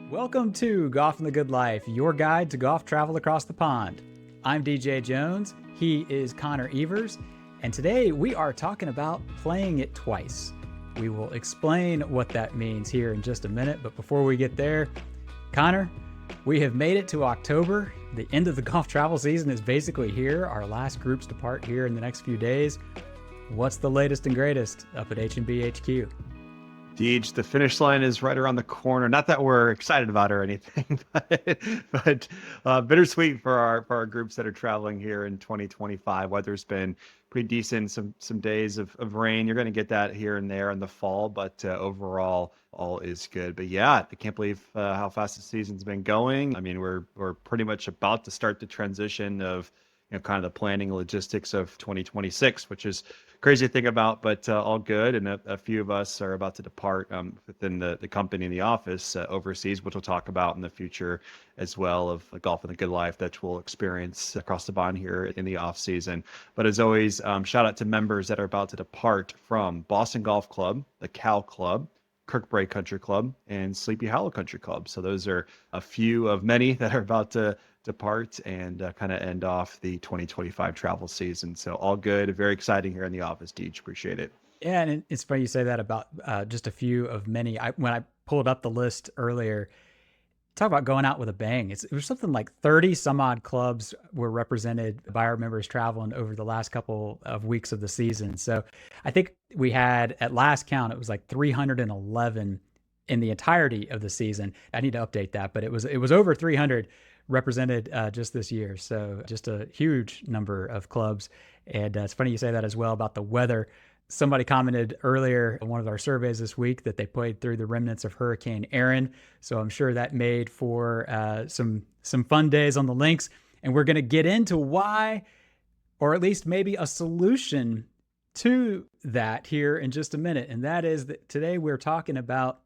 Welcome to Golf and the Good Life, your guide to golf travel across the pond. I'm DJ Jones, he is Connor Evers, and today we are talking about playing it twice. We will explain what that means here in just a minute, but before we get there, Connor, we have made it to October. The end of the golf travel season is basically here. Our last groups depart here in the next few days. What's the latest and greatest up at H&B HQ? Deej, the finish line is right around the corner. Not that we're excited about it or anything, but bittersweet for our groups that are traveling here in 2025. Weather's been pretty decent. Some days of rain. You're going to get that here and there in the fall, but overall, all is good. But yeah, I can't believe how fast the season's been going. I mean, we're pretty much about to start the transition of kind of the planning logistics of 2026, which is crazy to think about, but all good. And a few of us are about to depart within the company and the office overseas, which we'll talk about in the future as well, of the golf and the good life that we'll experience across the pond here in the off season. But as always, shout out to members that are about to depart from Boston Golf Club, the Cal Club, Kirkbrae Country Club, and Sleepy Hollow Country Club. So those are a few of many that are about to depart and kind of end off the 2025 travel season. So all good. Very exciting here in the office, Deej. Appreciate it. Yeah, and it's funny you say that about just a few of many. When I pulled up the list earlier, talk about going out with a bang. It was something like 30 some odd clubs were represented by our members traveling over the last couple of weeks of the season. So I think we had, at last count, it was like 311 in the entirety of the season. I need to update that, but it was over 300 represented just this year. So just a huge number of clubs. And it's funny you say that as well about the weather. Somebody commented earlier in one of our surveys this week that they played through the remnants of Hurricane Aaron. So I'm sure that made for some fun days on the links. And we're going to get into why, or at least maybe a solution to that here in just a minute. And that is that today we're talking about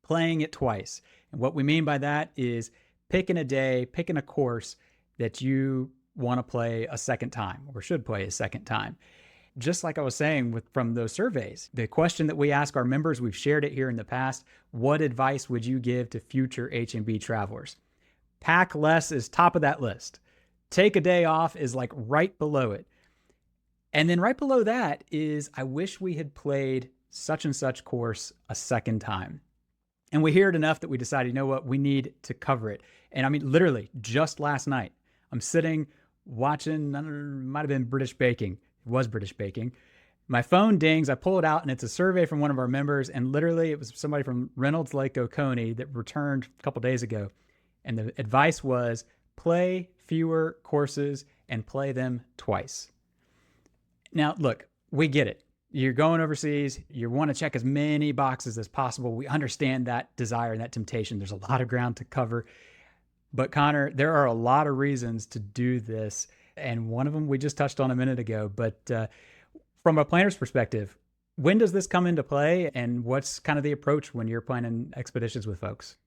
playing it twice. And what we mean by that is picking a day, picking a course that you want to play a second time or should play a second time. Just like I was saying from those surveys, the question that we ask our members, we've shared it here in the past, what advice would you give to future H&B travelers? Pack less is top of that list. Take a day off is like right below it. And then right below that is, I wish we had played such and such course a second time. And we hear it enough that we decided, you know what, we need to cover it. And I mean, literally just last night, I'm sitting watching, might have been British Baking. It was British Baking. My phone dings, I pull it out, and it's a survey from one of our members. And literally it was somebody from Reynolds Lake Oconee that returned a couple days ago. And the advice was play fewer courses and play them twice. Now, look, we get it. You're going overseas. You want to check as many boxes as possible. We understand that desire and that temptation. There's a lot of ground to cover. But Connor, there are a lot of reasons to do this. And one of them we just touched on a minute ago. But from a planner's perspective, when does this come into play? And what's kind of the approach when you're planning expeditions with folks?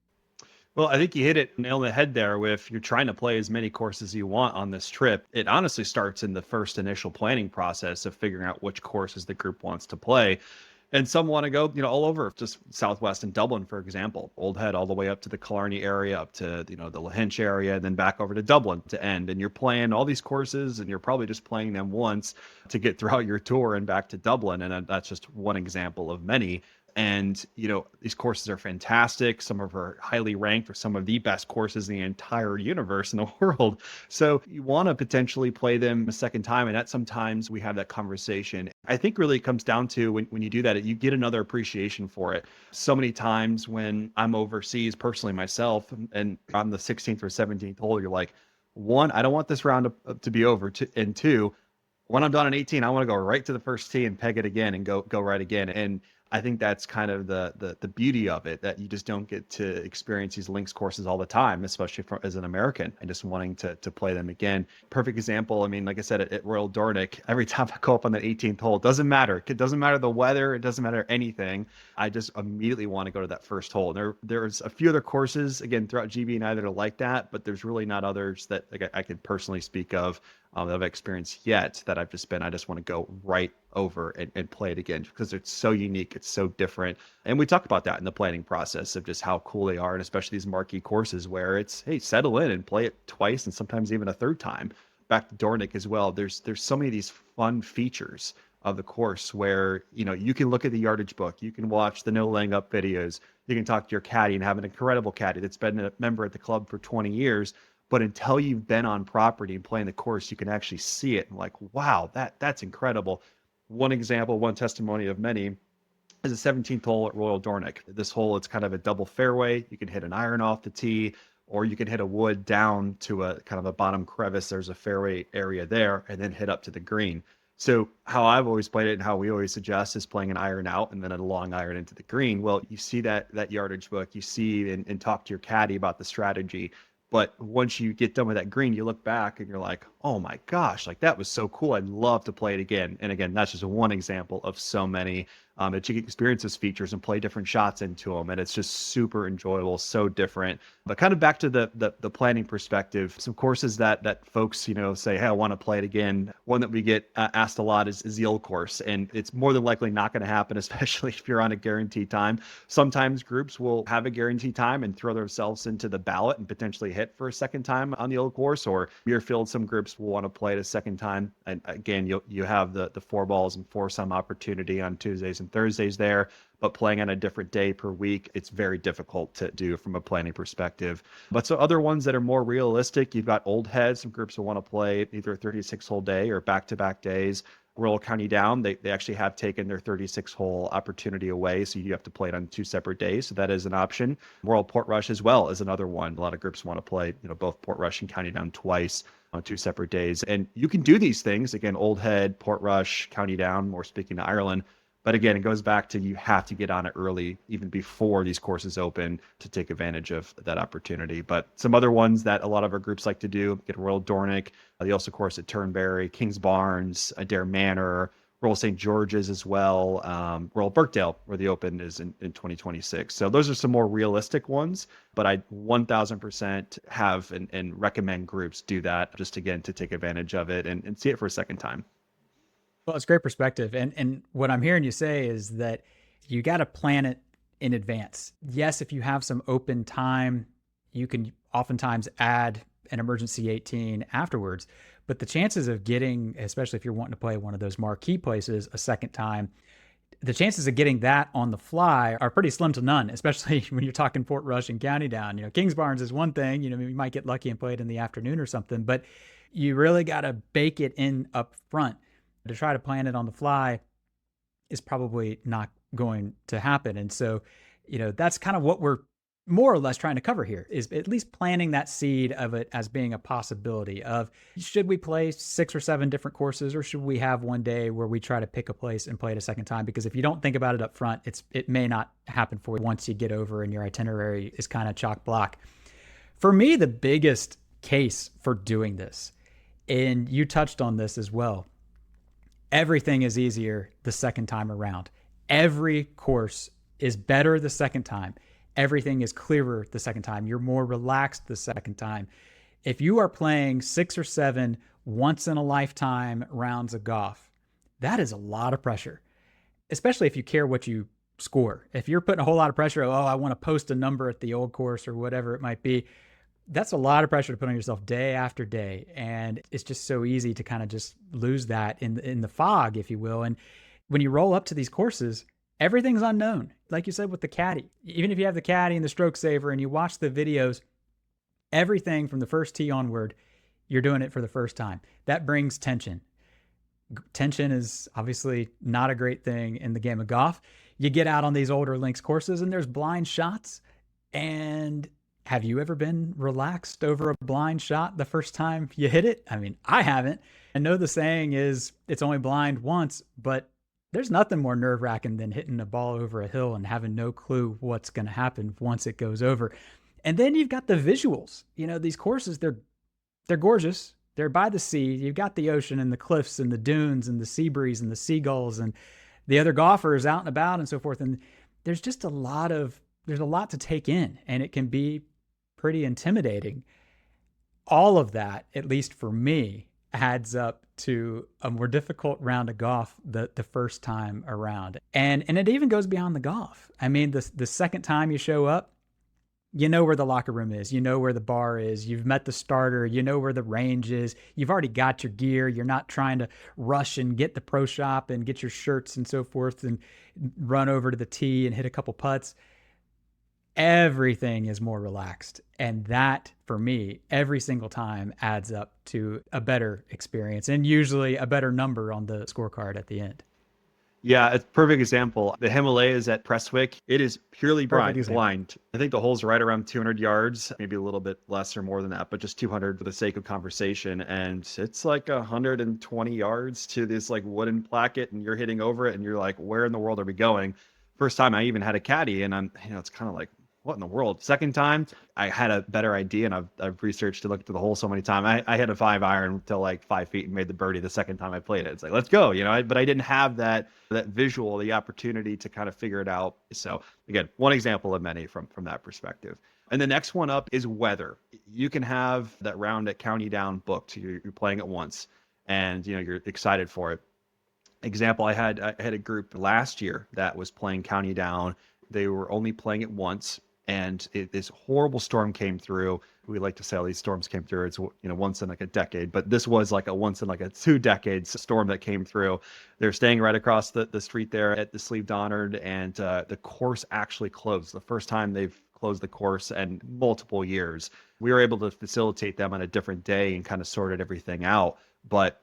Well, I think you hit it nail on the head there with you're trying to play as many courses as you want on this trip. It honestly starts in the first initial planning process of figuring out which courses the group wants to play. And some want to go, all over, just Southwest and Dublin, for example, Old Head all the way up to the Killarney area, up to, the Lahinch area, and then back over to Dublin to end. And you're playing all these courses and you're probably just playing them once to get throughout your tour and back to Dublin. And that's just one example of many. And, these courses are fantastic. Some of them are highly ranked for some of the best courses in the entire universe in the world. So you want to potentially play them a second time. And that sometimes we have that conversation. I think really it comes down to when you do that, you get another appreciation for it. So many times when I'm overseas personally myself and on the 16th or 17th hole, you're like, one, I don't want this round to be over. And two, when I'm done at 18, I want to go right to the first tee and peg it again and go right again. And I think that's kind of the beauty of it, that you just don't get to experience these links courses all the time, especially as an American, and just wanting to play them again. Perfect example. I mean, like I said, at Royal Dornick, every time I go up on that 18th hole, it doesn't matter. It doesn't matter the weather. It doesn't matter anything. I just immediately want to go to that first hole. There's a few other courses, again, throughout GB and I that are like that, but there's really not others that I could personally speak of that I've experienced yet that I just want to go right over and play it again because it's so unique. It's so different. And we talk about that in the planning process of just how cool they are. And especially these marquee courses where it's, hey, settle in and play it twice and sometimes even a third time. Back to Dornick as well. There's so many of these fun features of the course where, you can look at the yardage book, you can watch the no laying up videos, you can talk to your caddy and have an incredible caddy that's been a member at the club for 20 years. But until you've been on property and playing the course, you can actually see it and like, wow, that's incredible. One example, one testimony of many is a 17th hole at Royal Dornick. This hole, it's kind of a double fairway. You can hit an iron off the tee, or you can hit a wood down to a kind of a bottom crevice. There's a fairway area there, and then hit up to the green. So how I've always played it and how we always suggest is playing an iron out and then a long iron into the green. Well, you see that yardage book, you see and talk to your caddy about the strategy. But once you get done with that green, you look back and you're like, oh my gosh, like that was so cool. I'd love to play it again. And again, that's just one example of so many that you can experience those features and play different shots into them. And it's just super enjoyable, so different. But kind of back to the planning perspective, some courses that folks, say, hey, I want to play it again. One that we get asked a lot is the old course. And it's more than likely not going to happen, especially if you're on a guaranteed time. Sometimes groups will have a guaranteed time and throw themselves into the ballot and potentially hit for a second time on the old course, or Muirfield, some groups will want to play it a second time. And again, you have the four balls and foursome opportunity on Tuesdays and Thursdays there, but playing on a different day per week, it's very difficult to do from a planning perspective. But so other ones that are more realistic, you've got Old Head. Some groups will want to play either a 36-hole day or back-to-back days. Royal County Down, they actually have taken their 36-hole opportunity away, so you have to play it on two separate days. So that is an option. Royal Portrush as well is another one. A lot of groups want to play, both Portrush and County Down twice on two separate days. And you can do these things, again, Old Head, Portrush, County Down, more speaking to Ireland. But again, it goes back to you have to get on it early, even before these courses open, to take advantage of that opportunity. But some other ones that a lot of our groups like to do, get Royal Dornick, the Ulster course at Turnberry, Kings Barnes, Adair Manor, Royal St. George's as well, Royal Birkdale, where the Open is in 2026. So those are some more realistic ones, but I 1000% have and recommend groups do that just, again, to take advantage of it and see it for a second time. Well, it's great perspective. And what I'm hearing you say is that you got to plan it in advance. Yes, if you have some open time, you can oftentimes add an emergency 18 afterwards. But the chances of getting, especially if you're wanting to play one of those marquee places a second time, the chances of getting that on the fly are pretty slim to none, especially when you're talking Portrush and County Down. Kings Barnes is one thing, you might get lucky and play it in the afternoon or something, but you really got to bake it in up front. To try to plan it on the fly is probably not going to happen. And so, that's kind of what we're more or less trying to cover here, is at least planting that seed of it as being a possibility of, should we play 6 or 7 different courses, or should we have one day where we try to pick a place and play it a second time? Because if you don't think about it up front, it may not happen for you once you get over and your itinerary is kind of chock block. For me, the biggest case for doing this, and you touched on this as well, everything is easier the second time around. Every course is better the second time. Everything is clearer the second time. You're more relaxed the second time. If you are playing 6 or 7 once in a lifetime rounds of golf, that is a lot of pressure, especially if you care what you score. If you're putting a whole lot of pressure, I want to post a number at the old course or whatever it might be, that's a lot of pressure to put on yourself day after day. And it's just so easy to kind of just lose that in the fog, if you will. And when you roll up to these courses, everything's unknown. Like you said with the caddy, even if you have the caddy and the stroke saver and you watch the videos, everything from the first tee onward, you're doing it for the first time. That brings tension. Tension is obviously not a great thing in the game of golf. You get out on these older links courses and there's blind shots. And have you ever been relaxed over a blind shot the first time you hit it? I mean, I haven't. I know the saying is it's only blind once, but there's nothing more nerve-wracking than hitting a ball over a hill and having no clue what's going to happen once it goes over. And then you've got the visuals. These courses, they're gorgeous. They're by the sea. You've got the ocean and the cliffs and the dunes and the sea breeze and the seagulls and the other golfers out and about and so forth. And there's just a lot to take in, and it can be pretty intimidating. All of that, at least for me, adds up to a more difficult round of golf the first time around. And it even goes beyond the golf. I mean, the second time you show up, you know where the locker room is, you know where the bar is, you've met the starter, you know where the range is, you've already got your gear, you're not trying to rush and get the pro shop and get your shirts and so forth and run over to the tee and hit a couple putts. Everything is more relaxed. And that, for me, every single time adds up to a better experience and usually a better number on the scorecard at the end. Yeah, it's a perfect example. The Himalayas at Prestwick, it is purely Perfect example. blind. I think the hole's right around 200 yards, maybe a little bit less or more than that, but just 200 for the sake of conversation. And it's like 120 yards to this like wooden placket, and you're hitting over it, and you're like, where in the world are we going? First time I even had a caddy, and it's kind of like, what in the world? Second time, I had a better idea, and I've researched to look to the hole so many times. I had a 5-iron till like 5 feet and made the birdie the second time I played it. It's like, let's go, but I didn't have that visual, the opportunity to kind of figure it out. So again, one example of many from that perspective. And the next one up is weather. You can have that round at County Down booked. You're playing it once, and you're excited for it. Example, I had a group last year that was playing County Down. They were only playing it once. And this horrible storm came through. We like to say all these storms came through. It's once in like a decade, but this was like a once in like a 2 decades storm that came through. They're staying right across the street there at the Sleeve Donard, and the course actually closed. The first time they've closed the course in multiple years. We were able to facilitate them on a different day and kind of sorted everything out. But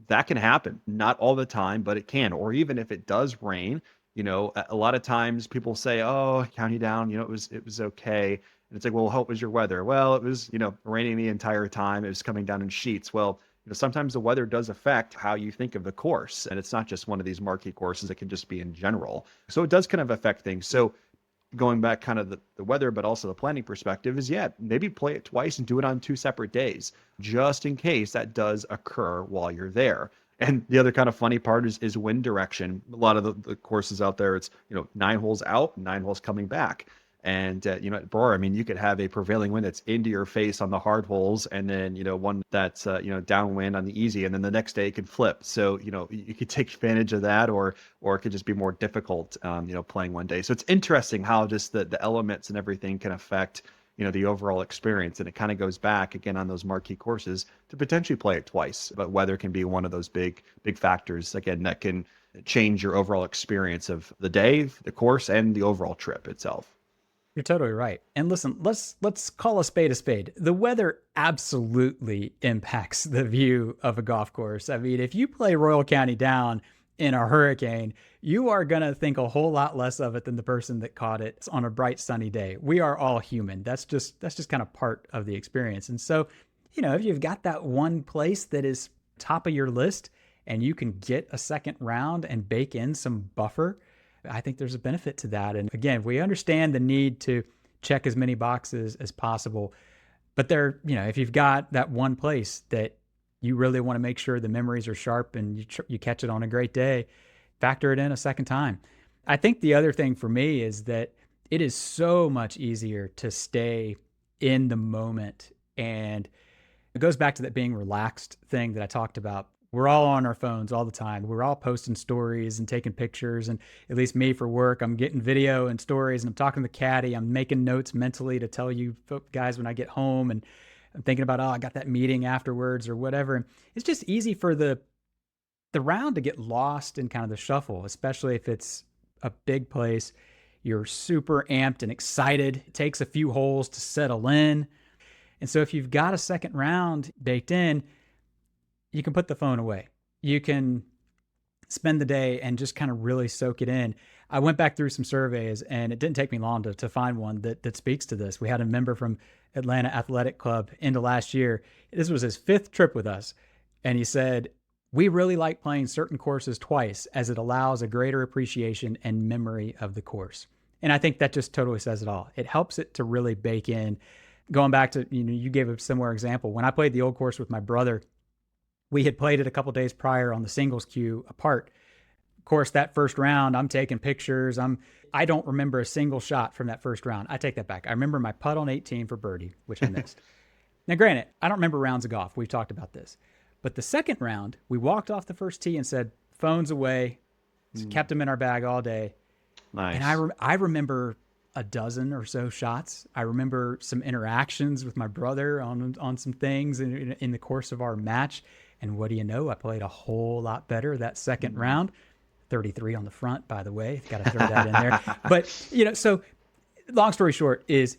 that can happen. Not all the time, but it can. Or even if it does rain. A lot of times people say, "Oh, County Down, it was okay." And it's like, "Well, what was your weather?" Well, it was, raining the entire time. It was coming down in sheets. Well, sometimes the weather does affect how you think of the course, and it's not just one of these marquee courses. It can just be in general. So it does kind of affect things. So going back kind of the weather, but also the planning perspective is, maybe play it twice and do it on 2 separate days, just in case that does occur while you're there. And the other kind of funny part is wind direction. A lot of the courses out there, it's 9 holes out, 9 holes coming back. And at Broer, I mean, you could have a prevailing wind that's into your face on the hard holes, and then one that's downwind on the easy, and then the next day it could flip. So you could take advantage of that, or it could just be more difficult playing one day. So it's interesting how just the elements and everything can affect the overall experience. And it kind of goes back again on those marquee courses to potentially play it twice. But weather can be one of those big factors, again, that can change your overall experience of the day, the course, and the overall trip itself. You're totally right. And listen, let's call a spade a spade. The weather absolutely impacts the view of a golf course. I mean, if you play Royal County Down in a hurricane, you are going to think a whole lot less of it than the person that caught it on a bright sunny day. We are all human. That's just kind of part of the experience. And so, if you've got that one place that is top of your list and you can get a second round and bake in some buffer, I think there's a benefit to that. And again, we understand the need to check as many boxes as possible, but if you've got that one place that you really want to make sure the memories are sharp and you catch it on a great day, factor it in a second time. I think the other thing for me is that it is so much easier to stay in the moment. And it goes back to that being relaxed thing that I talked about. We're all on our phones all the time. We're all posting stories and taking pictures. And at least me for work, I'm getting video and stories, and I'm talking to the caddy. I'm making notes mentally to tell you guys when I get home, and I'm thinking about, I got that meeting afterwards or whatever. And it's just easy for the round to get lost in kind of the shuffle, especially if it's a big place. You're super amped and excited. It takes a few holes to settle in. And so if you've got a second round baked in, you can put the phone away. You can spend the day and just kind of really soak it in. I went back through some surveys, and it didn't take me long to find one that speaks to this. We had a member from Atlanta Athletic Club into last year. This was his 5th trip with us. And he said, "We really like playing certain courses twice as it allows a greater appreciation and memory of the course." And I think that just totally says it all. It helps it to really bake in. Going back to, you gave a similar example. When I played the old course with my brother, we had played it a couple days prior on the singles queue apart. Of course, that first round, I'm taking pictures. I don't remember a single shot from that first round. I take that back. I remember my putt on 18 for birdie, which I missed. Now, granted, I don't remember rounds of golf. We've talked about this. But the second round, we walked off the first tee and said, phones away, kept them in our bag all day. Nice. And I remember a dozen or so shots. I remember some interactions with my brother on some things in the course of our match. And what do you know? I played a whole lot better that second round. 33 on the front, by the way. Got to throw that in there. But, so long story short is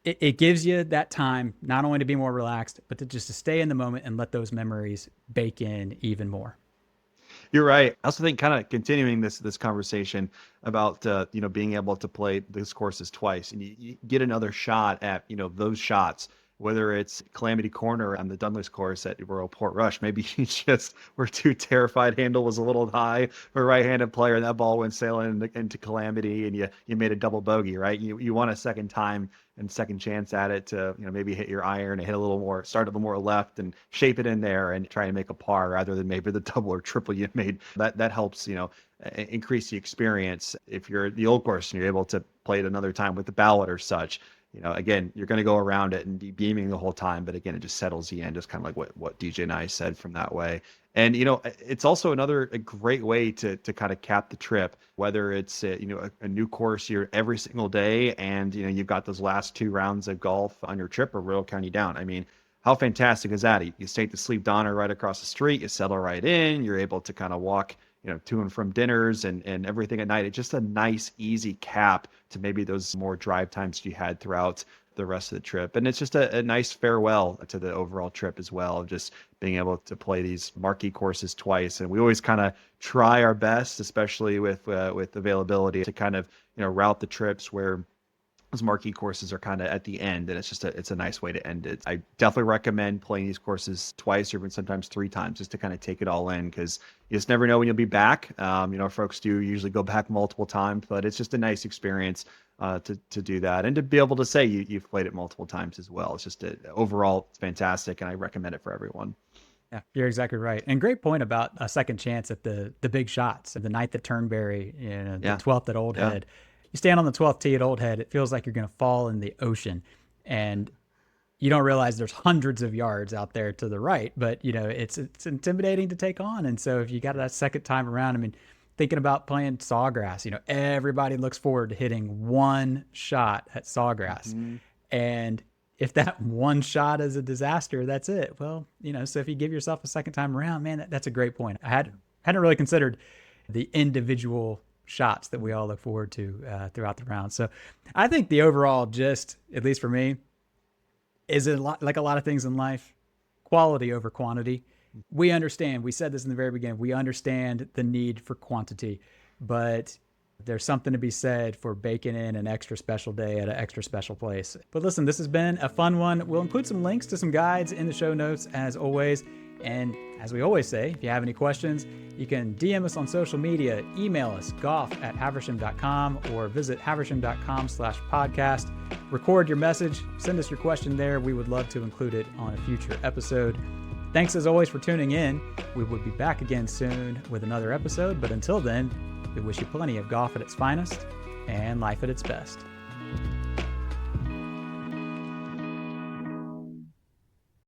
it gives you that time not only to be more relaxed, but to stay in the moment and let those memories bake in even more. You're right. I also think kind of continuing this conversation about being able to play these courses twice, and you get another shot at those shots, whether it's Calamity Corner on the Dunluce course at Royal Port Rush. Maybe you just were too terrified, handle was a little high for a right-handed player, and that ball went sailing into Calamity, and you made a double bogey, right? You want a second time and second chance at it to maybe hit your iron and hit a little more, start a little more left and shape it in there and try and make a par rather than maybe the double or triple you made. That helps increase the experience. If you're the old course and you're able to play it another time with the ballot or such, again, you're going to go around it and be beaming the whole time. But again, it just settles you in, just kind of like what DJ and I said from that way. And, it's also a great way to kind of cap the trip, whether it's, a new course here every single day. And, you've got those last 2 rounds of golf on your trip or Royal County Down. I mean, how fantastic is that? You stay at the Sleep Donner right across the street, you settle right in, you're able to kind of walk to and from dinners and everything at night. It's just a nice, easy cap to maybe those more drive times you had throughout the rest of the trip. And it's just a nice farewell to the overall trip as well, of just being able to play these marquee courses twice. And we always kind of try our best, especially with availability, to kind of, route the trips where those marquee courses are kind of at the end, and it's a nice way to end it. I definitely recommend playing these courses twice or even sometimes 3 times just to kind of take it all in, because you just never know when you'll be back. Folks do usually go back multiple times, but it's just a nice experience to do that and to be able to say you've played it multiple times as well. It's just overall it's fantastic, and I recommend it for everyone. Yeah, you're exactly right. And great point about a second chance at the big shots, the 9th at Turnberry, the 12th at Old Head. You stand on the 12th tee at Old Head, it feels like you're going to fall in the ocean, and you don't realize there's hundreds of yards out there to the right, but it's intimidating to take on. And so if you got that second time around, I mean, thinking about playing Sawgrass, everybody looks forward to hitting one shot at Sawgrass. Mm-hmm. And if that one shot is a disaster, that's it. Well, so if you give yourself a second time around, man, that's a great point. I hadn't really considered the individual shots that we all look forward to throughout the round. So I think the overall gist, at least for me, is like a lot of things in life, quality over quantity. We understand, we said this in the very beginning, we understand the need for quantity, but there's something to be said for baking in an extra special day at an extra special place. But listen, this has been a fun one. We'll include some links to some guides in the show notes as always. And as we always say, if you have any questions, you can DM us on social media, email us, golf@haversham.com, or visit haversham.com/podcast. Record your message, send us your question there. We would love to include it on a future episode. Thanks as always for tuning in. We will be back again soon with another episode, but until then, we wish you plenty of golf at its finest and life at its best.